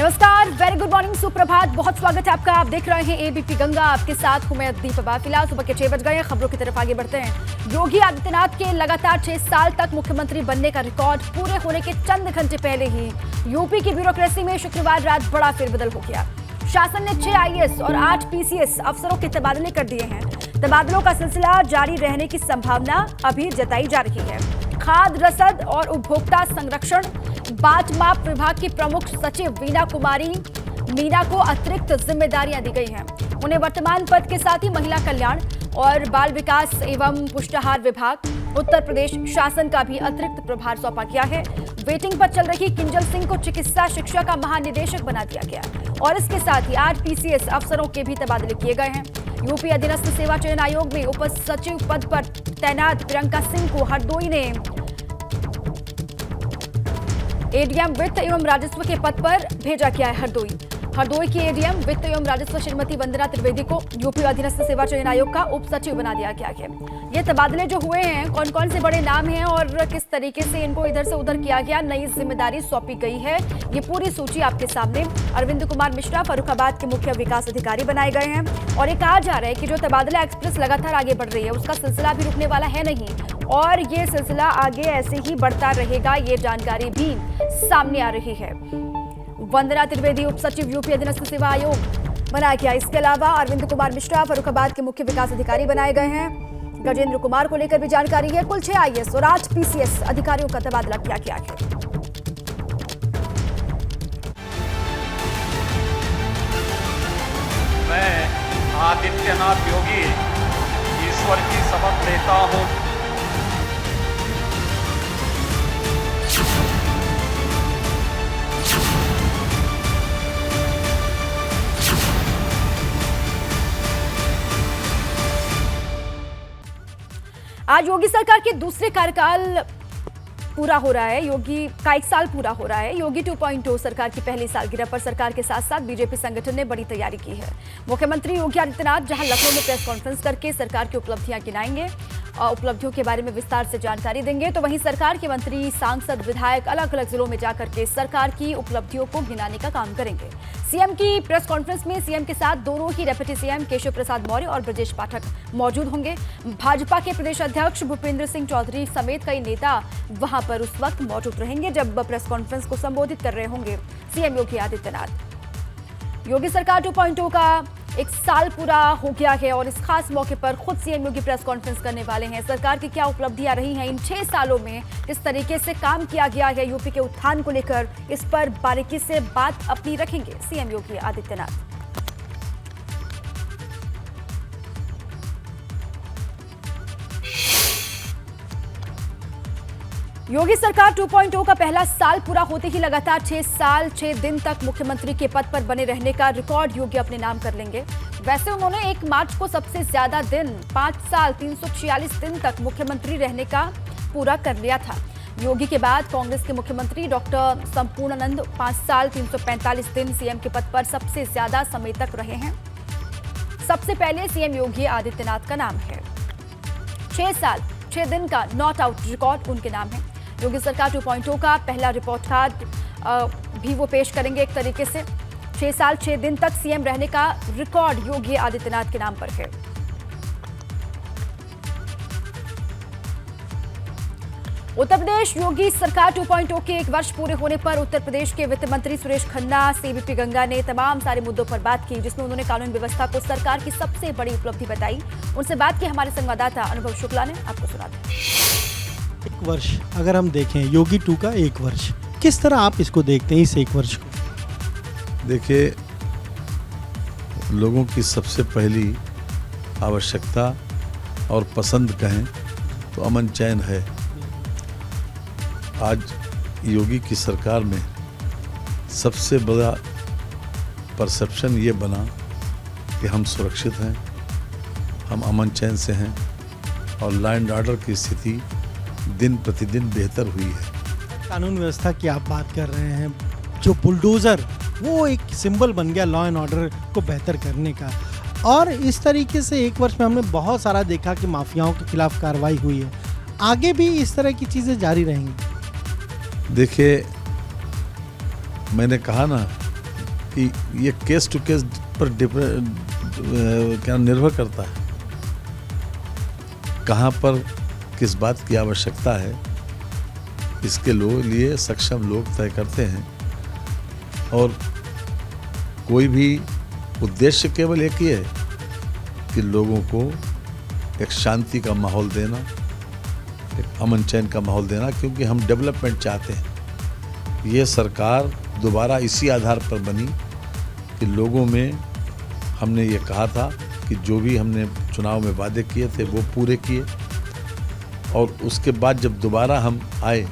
नमस्कार, very good morning, सुप्रभात, बहुत स्वागत है आपका। आप देख रहे हैं एबीपी गंगा, आपके साथ हूं मैं दीपा। फिलहाल सुबह के 6 बज गए हैं। खबरों की तरफ आगे बढ़ते हैं। योगी आदित्यनाथ के लगातार 6 साल तक मुख्यमंत्री बनने का रिकॉर्ड पूरे होने के चंद घंटे पहले ही यूपी की ब्यूरोक्रेसी में शुक्रवार रात बड़ा फेरबदल हो गया। शासन ने 6 आईएएस और 8 पीसीएस अफसरों के तबादले कर दिए हैं। तबादलों का सिलसिला जारी रहने की संभावना अभी जताई जा रही है। खाद्य, रसद और उपभोक्ता संरक्षण बाट माप विभाग की प्रमुख सचिव वीना कुमारी मीना को अतिरिक्त जिम्मेदारियां दी गई हैं। उन्हें वर्तमान पद के साथ ही महिला कल्याण और बाल विकास एवं पुष्टाहार विभाग, उत्तर प्रदेश शासन का भी अतिरिक्त प्रभार सौंपा गया है। वेटिंग पर चल रही किंजल सिंह को चिकित्सा शिक्षा का महानिदेशक बना दिया गया और इसके साथ ही 8 पीसीएस अफसरों के भी तबादले किए गए हैं। यूपी अधीनस्थ सेवा चयन आयोग में उप सचिव पद पर तैनात प्रियंका सिंह को हरदोई ने एडीएम वित्त एवं राजस्व के पद पर भेजा गया है। हरदोई की एडीएम वित्त एवं राजस्व श्रीमती वंदना त्रिवेदी को यूपी अधीनस्थ सेवा चयन आयोग का उप सचिव बना दिया गया है। ये तबादले जो हुए हैं, कौन कौन से बड़े नाम हैं और किस तरीके से इनको इधर से उधर किया गया, नई जिम्मेदारी सौंपी गई है, ये पूरी सूची आपके सामने। अरविंद कुमार मिश्रा फर्रुखाबाद के मुख्य विकास अधिकारी बनाए गए हैं और ये कहा जा रहा है कि जो तबादला एक्सप्रेस लगातार आगे बढ़ रही है, उसका सिलसिला भी रुकने वाला है नहीं और ये सिलसिला आगे ऐसे ही बढ़ता रहेगा, ये जानकारी भी सामने आ रही है। वंदना त्रिवेदी उप सचिव यूपी अधीनस्थ सेवा आयोग बनाया गया। इसके अलावा अरविंद कुमार मिश्रा फर्रुखाबाद के मुख्य विकास अधिकारी बनाए गए हैं। गजेंद्र कुमार को लेकर भी जानकारी है। कुल 6 आईएएस और 8 पीसीएस अधिकारियों का तबादला किया गया है। मैं आदित्यनाथ योगी ईश्वर की शपथ लेता हूं। आज योगी सरकार के दूसरे कार्यकाल पूरा हो रहा है। योगी का 1 साल पूरा हो रहा है। योगी 2.0 सरकार की पहली सालगिरह पर सरकार के साथ साथ बीजेपी संगठन ने बड़ी तैयारी की है। मुख्यमंत्री योगी आदित्यनाथ जहां लखनऊ में प्रेस कॉन्फ्रेंस करके सरकार की उपलब्धियां गिनाएंगे, उपलब्धियों के बारे में विस्तार से जानकारी देंगे, तो वहीं सरकार के मंत्री, सांसद, विधायक अलग अलग जिलों में जाकर के सरकार की उपलब्धियों को गिनाने का काम करेंगे। सीएम की प्रेस कॉन्फ्रेंस में सीएम के साथ दोनों ही डिप्टी सीएम केशव प्रसाद मौर्य और ब्रजेश पाठक मौजूद होंगे। भाजपा के प्रदेश अध्यक्ष भूपेंद्र सिंह चौधरी समेत कई नेता वहां पर उस वक्त मौजूद रहेंगे जब प्रेस कॉन्फ्रेंस को संबोधित कर रहे होंगे सीएम योगी आदित्यनाथ। योगी सरकार 2.0 का 1 साल पूरा हो गया है और इस खास मौके पर खुद सीएम योगी प्रेस कॉन्फ्रेंस करने वाले हैं। सरकार की क्या उपलब्धियां रही हैं, इन 6 सालों में किस तरीके से काम किया गया है यूपी के उत्थान को लेकर, इस पर बारीकी से बात अपनी रखेंगे सीएम योगी आदित्यनाथ। योगी सरकार 2.0 का पहला साल पूरा होते ही लगातार 6 साल 6 दिन तक मुख्यमंत्री के पद पर बने रहने का रिकॉर्ड योगी अपने नाम कर लेंगे। वैसे उन्होंने 1 मार्च को सबसे ज्यादा दिन 5 साल 346 दिन तक मुख्यमंत्री रहने का पूरा कर लिया था। योगी के बाद कांग्रेस के मुख्यमंत्री डॉक्टर संपूर्णानंद 5 साल 345 दिन सीएम के पद पर सबसे ज्यादा समय तक रहे हैं। सबसे पहले सीएम योगी आदित्यनाथ का नाम है। 6 साल 6 दिन का नॉट आउट रिकॉर्ड उनके नाम है। योगी सरकार 2.0 का पहला रिपोर्ट कार्ड भी वो पेश करेंगे। एक तरीके से 6 साल 6 दिन तक सीएम रहने का रिकॉर्ड योगी आदित्यनाथ के नाम पर है। उत्तर प्रदेश योगी सरकार 2.0 के 1 वर्ष पूरे होने पर उत्तर प्रदेश के वित्त मंत्री सुरेश खन्ना से एबीपी गंगा ने तमाम सारे मुद्दों पर बात की, जिसमें उन्होंने कानून व्यवस्था को सरकार की सबसे बड़ी उपलब्धि बताई। उनसे बात की हमारे संवाददाता अनुभव शुक्ला ने, आपको सुना दें। 1 वर्ष अगर हम देखें, योगी 2 का 1 वर्ष, किस तरह आप इसको देखते हैं, इस 1 वर्ष को? देखिए, लोगों की सबसे पहली आवश्यकता और पसंद कहें तो अमन चैन है। आज योगी की सरकार में सबसे बड़ा परसेप्शन ये बना कि हम सुरक्षित हैं, हम अमन चैन से हैं और लॉ एंड ऑर्डर की स्थिति दिन प्रतिदिन बेहतर हुई है। कानून व्यवस्था की आप बात कर रहे हैं, जो बुलडोजर वो एक सिंबल बन गया लॉ एंड ऑर्डर को बेहतर करने का, और इस तरीके से 1 वर्ष में हमने बहुत सारा देखा कि माफियाओं के खिलाफ कार्रवाई हुई है। आगे भी इस तरह की चीज़ें जारी रहेंगी? देखिए, मैंने कहा ना, कि ये केस टू केस पर क्या निर्भर करता है, कहाँ पर किस बात की आवश्यकता है, इसके लिए सक्षम लोग तय करते हैं। और कोई भी उद्देश्य केवल एक ही है कि लोगों को एक शांति का माहौल देना, एक अमन चैन का माहौल देना, क्योंकि हम डेवलपमेंट चाहते हैं। ये सरकार दोबारा इसी आधार पर बनी कि लोगों में हमने ये कहा था कि जो भी हमने चुनाव में वादे किए थे वो पूरे किए, और उसके बाद जब दोबारा हम आए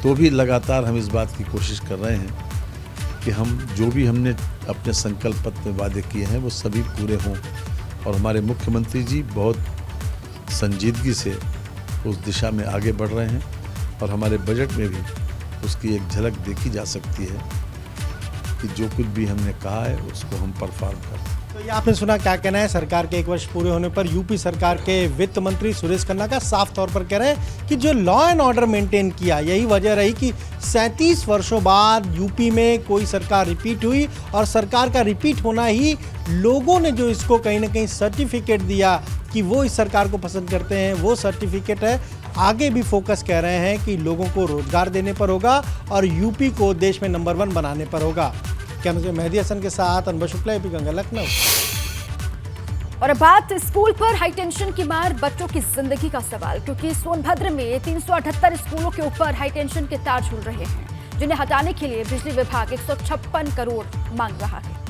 तो भी लगातार हम इस बात की कोशिश कर रहे हैं कि हम जो भी हमने अपने संकल्प पत्र में वादे किए हैं वो सभी पूरे हों। और हमारे मुख्यमंत्री जी बहुत संजीदगी से उस दिशा में आगे बढ़ रहे हैं, और हमारे बजट में भी उसकी एक झलक देखी जा सकती है कि जो कुछ भी हमने कहा है उसको हम परफॉर्म करें। तो ये आपने सुना क्या कहना है सरकार के 1 वर्ष पूरे होने पर। यूपी सरकार के वित्त मंत्री सुरेश खन्ना का साफ तौर पर कह रहे हैं कि जो लॉ एंड ऑर्डर मेंटेन किया, यही वजह रही कि 37 वर्षों बाद यूपी में कोई सरकार रिपीट हुई, और सरकार का रिपीट होना ही लोगों ने जो इसको कहीं ना कहीं सर्टिफिकेट दिया कि वो इस सरकार को पसंद करते हैं, वो सर्टिफिकेट है। आगे भी फोकस कह रहे हैं कि लोगों को रोजगार देने पर होगा और यूपी को देश में नंबर 1 बनाने पर होगा। कैमरे में मेहदी हसन के साथ अनवर शुक्ला, एपी गंगा, लखनऊ। और अब बात स्कूल पर हाईटेंशन की मार, बच्चों की जिंदगी का सवाल, क्योंकि सोनभद्र में 378 स्कूलों के ऊपर हाईटेंशन के तार झूल रहे हैं, जिन्हें हटाने के लिए बिजली विभाग 156 करोड़ मांग रहा है।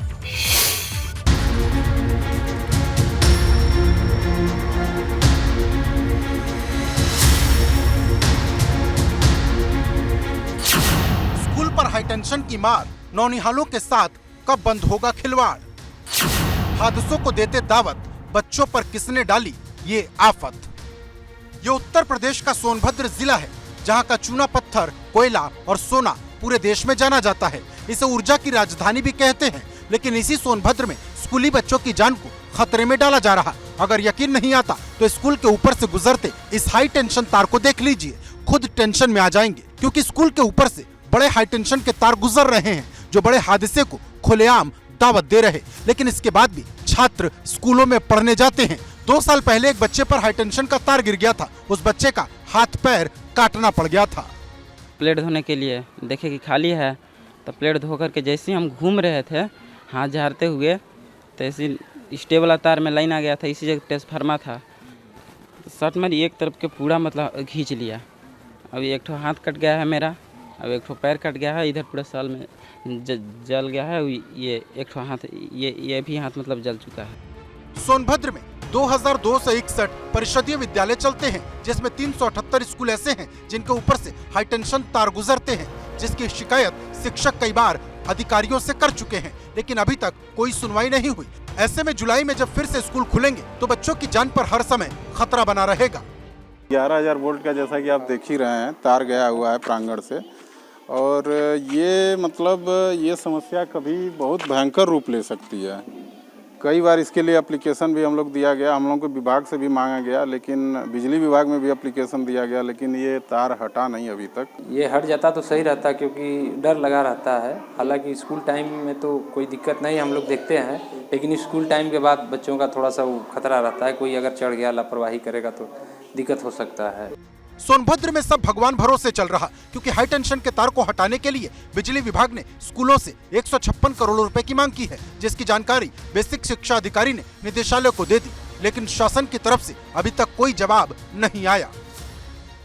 स्कूल पर हाईटेंशन की मार, नौनिहालों के साथ कब बंद होगा खिलवाड़? हादसों को देते दावत, बच्चों पर किसने डाली ये आफत? ये उत्तर प्रदेश का सोनभद्र जिला है, जहां का चूना पत्थर, कोयला और सोना पूरे देश में जाना जाता है। इसे ऊर्जा की राजधानी भी कहते हैं, लेकिन इसी सोनभद्र में स्कूली बच्चों की जान को खतरे में डाला जा रहा। अगर यकीन नहीं आता तो स्कूल के ऊपर से गुजरते इस हाई टेंशन तार को देख लीजिए, खुद टेंशन में आ जाएंगे, क्योंकि स्कूल के ऊपर से बड़े हाई टेंशन के तार गुजर रहे हैं, जो बड़े हादसे को खुलेआम दावत दे रहे। लेकिन इसके बाद भी छात्र स्कूलों में पढ़ने जाते हैं। 2 साल पहले एक बच्चे पर हाईटेंशन का तार गिर गया था, उस बच्चे का हाथ पैर काटना पड़ गया था। प्लेट धोने के लिए देखे कि खाली है, तो प्लेट धो करके जैसे हम घूम रहे थे हाथ झाड़ते हुए, तो ऐसी स्टेबल वाला तार में लाइन आ गया था, इसी जगह ट्रांसफार्मर था, शर्ट में एक तरफ के पूरा मतलब खींच लिया। अभी एक ठो हाथ कट गया है मेरा, अब एक ठो पैर कट गया है, इधर पूरे साल में जल गया है। ये एक ठो हाथ, ये भी हाथ मतलब जल चुका है। सोनभद्र में 2261 परिषदीय विद्यालय चलते हैं, जिसमें 378 स्कूल ऐसे हैं जिनके ऊपर से हाईटेंशन तार गुजरते हैं, जिसकी शिकायत शिक्षक कई बार अधिकारियों से कर चुके हैं, लेकिन अभी तक कोई सुनवाई नहीं हुई। ऐसे में जुलाई में जब फिर से स्कूल खुलेंगे तो बच्चों की जान पर हर समय खतरा बना रहेगा। 11,000 वोल्ट का, जैसा कि आप देख ही रहे हैं, तार गया हुआ है प्रांगण से, और ये मतलब ये समस्या कभी बहुत भयंकर रूप ले सकती है। कई बार इसके लिए एप्लीकेशन भी हम लोग दिया गया, हम लोग को विभाग से भी मांगा गया, लेकिन बिजली विभाग में भी एप्लीकेशन दिया गया, लेकिन ये तार हटा नहीं अभी तक। ये हट जाता तो सही रहता, क्योंकि डर लगा रहता है। हालांकि स्कूल टाइम में तो कोई दिक्कत नहीं हम लोग देखते हैं, लेकिन स्कूल टाइम के बाद बच्चों का थोड़ा सा वो खतरा रहता है, कोई अगर चढ़ गया, लापरवाही करेगा तो दिक्कत हो सकता है। सोनभद्र में सब भगवान भरोसे चल रहा, क्योंकि हाई टेंशन के तार को हटाने के लिए बिजली विभाग ने स्कूलों से 156 करोड़ रुपए की मांग की है, जिसकी जानकारी बेसिक शिक्षा अधिकारी ने निदेशालय को दे दी, लेकिन शासन की तरफ से अभी तक कोई जवाब नहीं आया।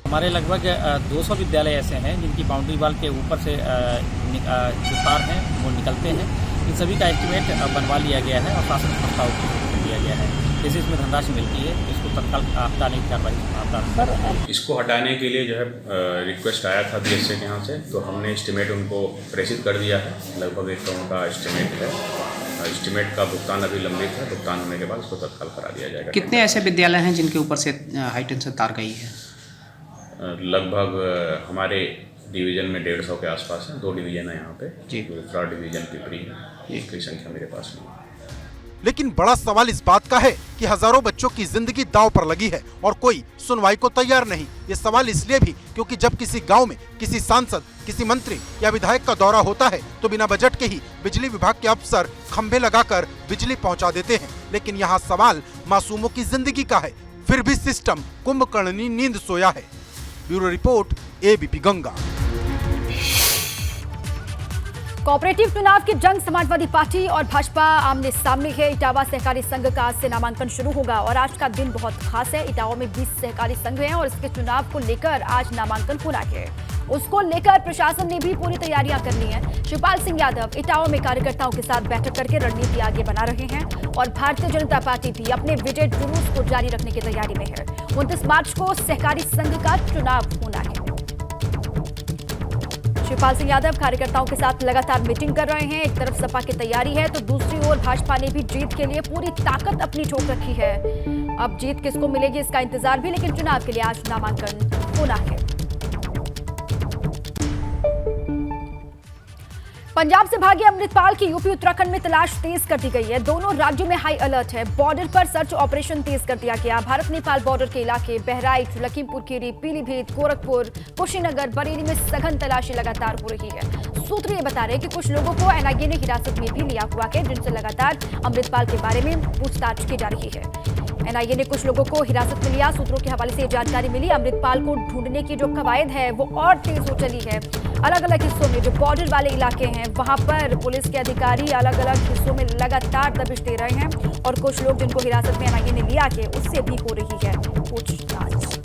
हमारे लगभग 200 विद्यालय ऐसे हैं जिनकी बाउंड्री वाल के ऊपर से जो तार हैं वो निकलते हैं। इन सभी का एस्टीमेट बनवा लिया गया है और शासन संस्थाओं को दिया गया है। जैसे इसमें धनराशि मिलती है, इसको तत्काल हटाने की कार्रवाई। इसको हटाने के लिए जो है रिक्वेस्ट आया था बीएसए के यहाँ से, तो हमने एस्टीमेट उनको प्रेषित कर दिया है। लगभग 1 करोड़ का एस्टीमेट है। एस्टीमेट का भुगतान अभी लंबित है, भुगतान होने के बाद इसको तत्काल करा दिया जाएगा। कितने ऐसे विद्यालय हैं जिनके ऊपर से हाई टेंशन तार गई है? लगभग हमारे डिवीजन में 150 के आसपास है। 2 डिवीजन है यहाँ पे, दूसरा डिवीजन पिपरी है, इसकी संख्या मेरे पास नहीं। 150 विद्यालय हैं जिनके ऊपर से हाई टेंशन तार गई है। कितने ऐसे विद्यालय हैं जिनके ऊपर से हाई टेंशन तार गई है? लगभग हमारे डिवीजन में 150 के आसपास है। 2 डिवीजन पिपरी है, इसकी संख्या मेरे पास नहीं। लेकिन बड़ा सवाल इस बात का है कि हजारों बच्चों की जिंदगी दांव पर लगी है और कोई सुनवाई को तैयार नहीं। ये सवाल इसलिए भी क्योंकि जब किसी गांव में किसी सांसद, किसी मंत्री या विधायक का दौरा होता है तो बिना बजट के ही बिजली विभाग के अफसर खंभे लगाकर बिजली पहुंचा देते हैं। लेकिन यहाँ सवाल मासूमों की जिंदगी का है, फिर भी सिस्टम कुंभकर्णी नींद सोया है। Bureau report, ABP Ganga. Cooperative चुनाव की जंग समाजवादी पार्टी और भाजपा आमने सामने है। इटावा सहकारी संघ का आज से नामांकन शुरू होगा और आज का दिन बहुत खास है। इटावा में 20 सहकारी संघ हैं और इसके चुनाव को लेकर आज नामांकन होना है। उसको लेकर प्रशासन ने भी पूरी तैयारियां कर ली हैं। शिवपाल सिंह यादव इटावा में कार्यकर्ताओं के साथ बैठक करके रणनीति आगे बना रहे हैं और भारतीय जनता पार्टी भी अपने विजय जुलूस को जारी रखने की तैयारी में है। 29 मार्च को सहकारी संघ का चुनाव होना है। शिवपाल सिंह यादव कार्यकर्ताओं के साथ लगातार मीटिंग कर रहे हैं। एक तरफ सपा की तैयारी है तो दूसरी ओर भाजपा ने भी जीत के लिए पूरी ताकत अपनी झोंक रखी है। अब जीत किसको मिलेगी इसका इंतजार भी, लेकिन चुनाव के लिए आज नामांकन होना है। पंजाब से भागे अमृतपाल की यूपी उत्तराखंड में तलाश तेज कर दी गई है। दोनों राज्यों में हाई अलर्ट है। बॉर्डर पर सर्च ऑपरेशन तेज कर दिया गया। भारत नेपाल बॉर्डर के इलाके बहराइच, लखीमपुर खीरी, पीलीभीत, गोरखपुर, कुशीनगर, बरेली में सघन तलाशी लगातार हो रही है। सूत्र ये बता रहे हैं कि कुछ लोगों को एनआईए ने हिरासत में भी लिया हुआ है, जिनसे लगातार अमृतपाल के बारे में पूछताछ की जा रही है। एनआईए ने कुछ लोगों को हिरासत में लिया। सूत्रों के हवाले से जानकारी मिली। अमृतपाल को ढूंढने की जो कवायद है वो और तेज हो चली है। अलग अलग हिस्सों में जो बॉर्डर वाले इलाके हैं वहां पर पुलिस के अधिकारी अलग अलग हिस्सों में लगातार दबिश दे रहे हैं और कुछ लोग जिनको हिरासत में एनआईए ने लिया है उससे भी हो रही है पूछताछ।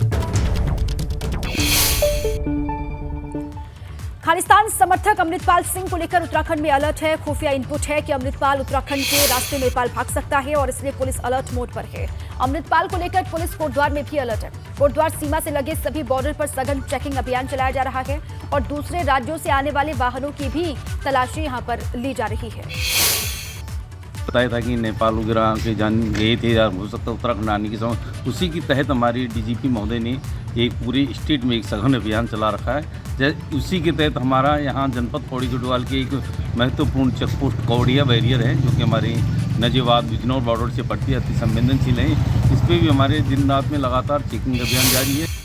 खालिस्तान समर्थक अमृतपाल सिंह को लेकर उत्तराखंड में अलर्ट है। खुफिया इनपुट है कि अमृतपाल उत्तराखंड के रास्ते नेपाल भाग सकता है और इसलिए पुलिस अलर्ट मोड पर है। अमृतपाल को लेकर पुलिस कोटद्वार में भी अलर्ट है। कोटद्वार सीमा से लगे सभी बॉर्डर पर सघन चेकिंग अभियान चलाया जा रहा है और दूसरे राज्यों से आने वाले वाहनों की भी तलाशी यहां पर ली जा रही है। बताया था कि नेपाल वगैरह के जान गए थे या हो सकता है उत्तराखंड आने की समय, उसी के तहत हमारी डीजीपी महोदय ने एक पूरे स्टेट में एक सघन अभियान चला रखा है। उसी के तहत हमारा यहाँ जनपद पौड़ी गढ़वाल के एक महत्वपूर्ण चेकपोस्ट कौड़िया बैरियर है जो कि हमारे नजीबाद बिजनौर बॉर्डर से पड़ती है, अति संवेदनशील है। इस पर भी हमारे दिन रात में लगातार चेकिंग अभियान जारी है।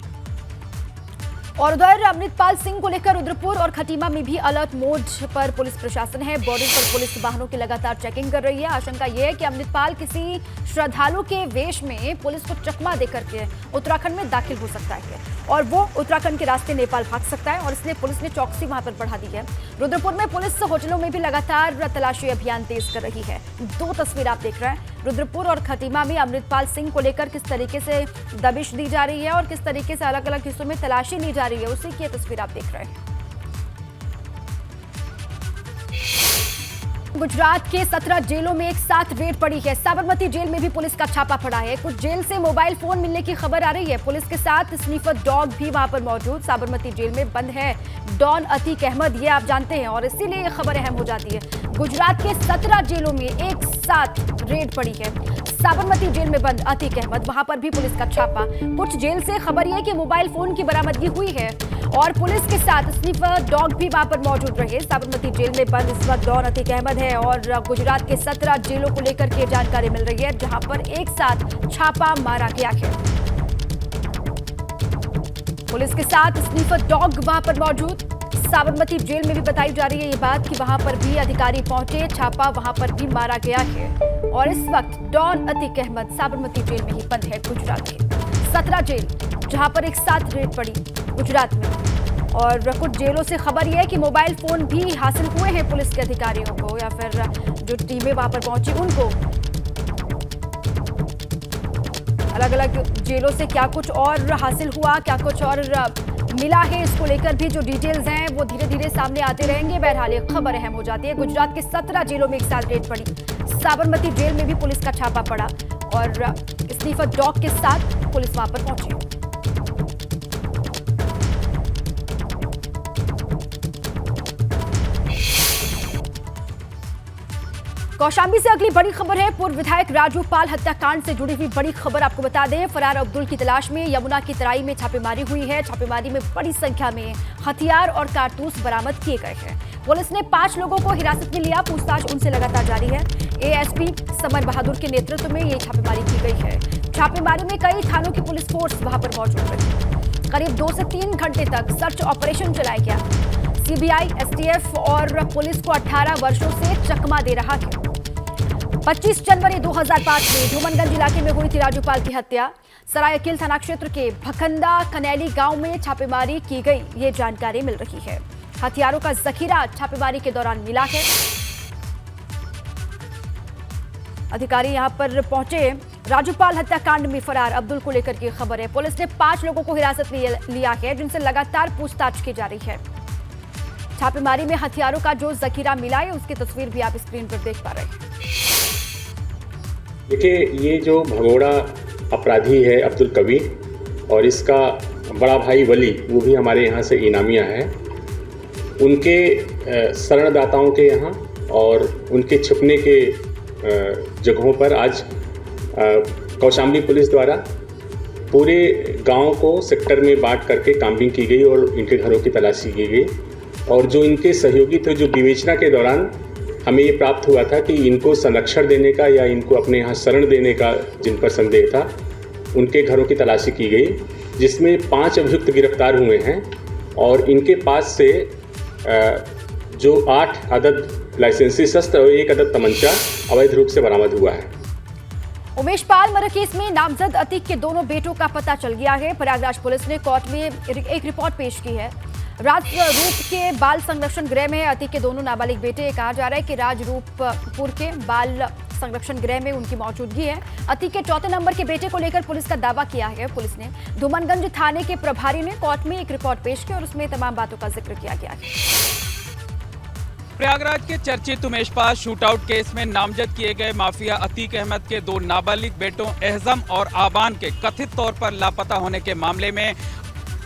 और उधर अमृतपाल सिंह को लेकर रुद्रपुर और खटीमा में भी अलर्ट मोड पर पुलिस प्रशासन है। बॉर्डर पर पुलिस वाहनों की लगातार चेकिंग कर रही है। आशंका यह है कि अमृतपाल किसी श्रद्धालु के वेश में पुलिस को चकमा देकर के उत्तराखंड में दाखिल हो सकता है और वो उत्तराखंड के रास्ते नेपाल भाग सकता है और इसलिए पुलिस ने चौकसी वहां पर बढ़ा दी है। रुद्रपुर में पुलिस होटलों में भी लगातार तलाशी अभियान तेज कर रही है। दो तस्वीर आप देख रहे हैं। रुद्रपुर और खटीमा में अमृतपाल सिंह को लेकर किस तरीके से दबिश दी जा रही है और किस तरीके से अलग अलग हिस्सों में तलाशी ली जा रही है, उसी की तस्वीर आप देख रहे हैं। गुजरात के 17 जेलों में एक साथ रेड पड़ी है। साबरमती जेल में भी पुलिस का छापा पड़ा है। कुछ जेल से मोबाइल फोन मिलने की खबर आ रही है। पुलिस के साथ स्नीफर डॉग भी वहां पर मौजूद। साबरमती जेल में बंद है डॉन अतीक अहमद, ये आप जानते हैं और इसीलिए ये खबर अहम हो जाती है। गुजरात के 17 जेलों में एक साथ रेड पड़ी है। साबरमती जेल में बंद अतीक अहमद, वहां पर भी पुलिस का छापा। कुछ जेल से खबर यह है कि मोबाइल फोन की बरामदगी हुई है और पुलिस के साथ स्नीफर डॉग भी वहां पर मौजूद रहे। साबरमती जेल में बंद इस वक्त डॉन अतीक अहमद है और गुजरात के 17 जेलों को लेकर के जानकारी मिल रही है जहां पर एक साथ छापा मारा गया है। पुलिस के साथ स्नीफर डॉग वहां पर मौजूद। साबरमती जेल में भी बताई जा रही है ये बात कि वहां पर भी अधिकारी पहुंचे, छापा वहां पर भी मारा गया है और इस वक्त डॉन अतीक अहमद साबरमती जेल में ही बंद है। गुजरात के 17 जेल जहां पर एक साथ रेड पड़ी गुजरात में और कुछ जेलों से खबर यह है कि मोबाइल फोन भी हासिल हुए हैं पुलिस के अधिकारियों को या फिर जो टीमें वहां पर पहुंची उनको। अलग अलग जेलों से क्या कुछ और हासिल हुआ, क्या कुछ और मिला है, इसको लेकर भी जो डिटेल्स हैं वो धीरे धीरे सामने आते रहेंगे। बहरहाल खबर अहम हो जाती है। गुजरात के 17 जेलों में एक साथ रेड पड़ी। साबरमती जेल में भी पुलिस का छापा पड़ा और स्नीफर डॉग के साथ पुलिस वहां पर पहुंची। कौशाम्बी से अगली बड़ी खबर है। पूर्व विधायक राजू पाल हत्याकांड से जुड़ी हुई बड़ी खबर आपको बता दें। फरार अब्दुल की तलाश में यमुना की तराई में छापेमारी हुई है। छापेमारी में बड़ी संख्या में हथियार और कारतूस बरामद किए गए हैं। पुलिस ने 5 लोगों को हिरासत में लिया, पूछताछ उनसे लगातार जारी है। एएसपी समर बहादुर के नेतृत्व में ये छापेमारी की गई है। छापेमारी में कई थानों की पुलिस फोर्स वहां पर मौजूद रही। करीब 2 से 3 घंटे तक सर्च ऑपरेशन चलाया गया। सीबीआई, एसटीएफ और पुलिस को 18 वर्षों से चकमा दे रहा है। 25 जनवरी 2005 में धूमनगंज इलाके में हुई थी राजूपाल की हत्या। सरायकील थाना क्षेत्र के भखंदा कनैली गांव में छापेमारी की गई, ये जानकारी मिल रही है। हथियारों का जखीरा छापेमारी के दौरान मिला है। अधिकारी यहां पर पहुंचे। राजूपाल हत्याकांड में फरार अब्दुल को लेकर की खबर है। पुलिस ने 5 लोगों को हिरासत में लिया है, जिनसे लगातार पूछताछ की जा रही है। छापेमारी में हथियारों का जो जखीरा मिला है, उसकी तस्वीर भी आप स्क्रीन पर देख पा रहे हैं। देखिए, ये जो भगोड़ा अपराधी है अब्दुल कबीर और इसका बड़ा भाई वली, वो भी हमारे यहाँ से इनामिया है। उनके शरणदाताओं के यहाँ और उनके छिपने के जगहों पर आज कौशाम्बी पुलिस द्वारा पूरे गांव को सेक्टर में बांट करके काम्बिंग की गई और इनके घरों की तलाशी की गई। और जो इनके सहयोगी थे, जो विवेचना के दौरान हमें ये प्राप्त हुआ था कि इनको संरक्षण देने का या इनको अपने यहाँ शरण देने का जिन पर संदेह था, उनके घरों की तलाशी की गई, जिसमें 5 अभियुक्त गिरफ्तार हुए हैं और इनके पास से जो 8 अदद लाइसेंसी शस्त्र और 1 अदद तमंचा अवैध रूप से बरामद हुआ है। उमेश पाल मर्डर केस में नामजद अतीक के दोनों बेटों का पता चल गया है। प्रयागराज पुलिस ने कोर्ट में एक रिपोर्ट पेश की है। राजरूप के बाल संरक्षण गृह में अतीक के दोनों नाबालिग बेटे, कहा जा रहा है कि राजरूपपुर के बाल संरक्षण गृह में उनकी मौजूदगी है। अतीक के 4 नंबर के बेटे को लेकर पुलिस का दावा किया है। पुलिस ने धूमनगंज थाने के प्रभारी ने कोर्ट में एक रिपोर्ट पेश की और उसमें तमाम बातों का जिक्र किया गया है। प्रयागराज के चर्चित उमेश पाल शूटआउट केस में नामजद किए गए माफिया अतीक अहमद के 2 नाबालिग बेटों एहजम और आबान के कथित तौर पर लापता होने के मामले में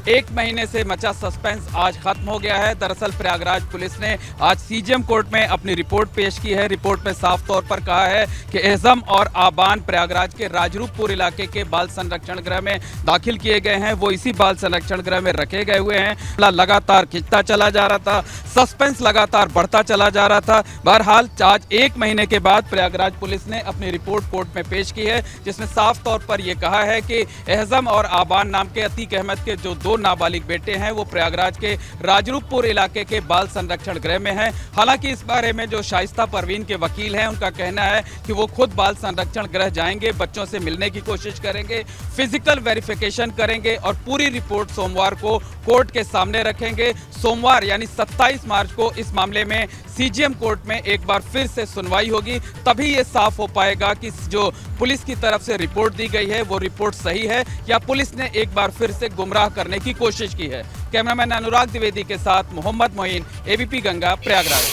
1 महीने से मचा सस्पेंस आज खत्म हो गया है। दरअसल प्रयागराज पुलिस ने आज सीजीएम कोर्ट में अपनी रिपोर्ट पेश की है। रिपोर्ट में साफ तौर पर कहा है कि एहजम और आबान प्रयागराज के राजरूपपुर इलाके के बाल संरक्षण गृह में दाखिल किए गए हैं। वो इसी बाल संरक्षण गृह में रखे गए हुए हैं। लगातार खिंचता चला जा रहा था, सस्पेंस लगातार बढ़ता चला जा रहा था। बहरहाल आज 1 महीने के बाद प्रयागराज पुलिस ने अपनी रिपोर्ट कोर्ट में पेश की है, जिसमें साफ तौर पर यह कहा है कि एहजम और आबान नाम के अतीक अहमद के जो 2 नाबालिग बेटे हैं वो प्रयागराज के राजरूपपुर इलाके के बाल संरक्षण गृह में हैं। हालांकि इस बारे में जो शाइस्ता परवीन के वकील हैं, उनका कहना है कि वो खुद बाल संरक्षण गृह जाएंगे, बच्चों से मिलने की कोशिश करेंगे, फिजिकल वेरिफिकेशन करेंगे और पूरी रिपोर्ट सोमवार को कोर्ट के सामने रखेंगे। सोमवार यानी 27 मार्च को इस मामले में सीजीएम कोर्ट में एक बार फिर से सुनवाई होगी। तभी ये साफ हो पाएगा कि जो पुलिस की तरफ से रिपोर्ट दी गई है वो रिपोर्ट सही है या पुलिस ने एक बार फिर से गुमराह करने की कोशिश की है। कैमरामैन अनुराग द्विवेदी के साथ मोहम्मद मोइन, एबीपी गंगा, प्रयागराज।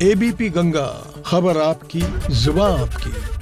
एबीपी गंगा, खबर आपकी, जुबान आपकी।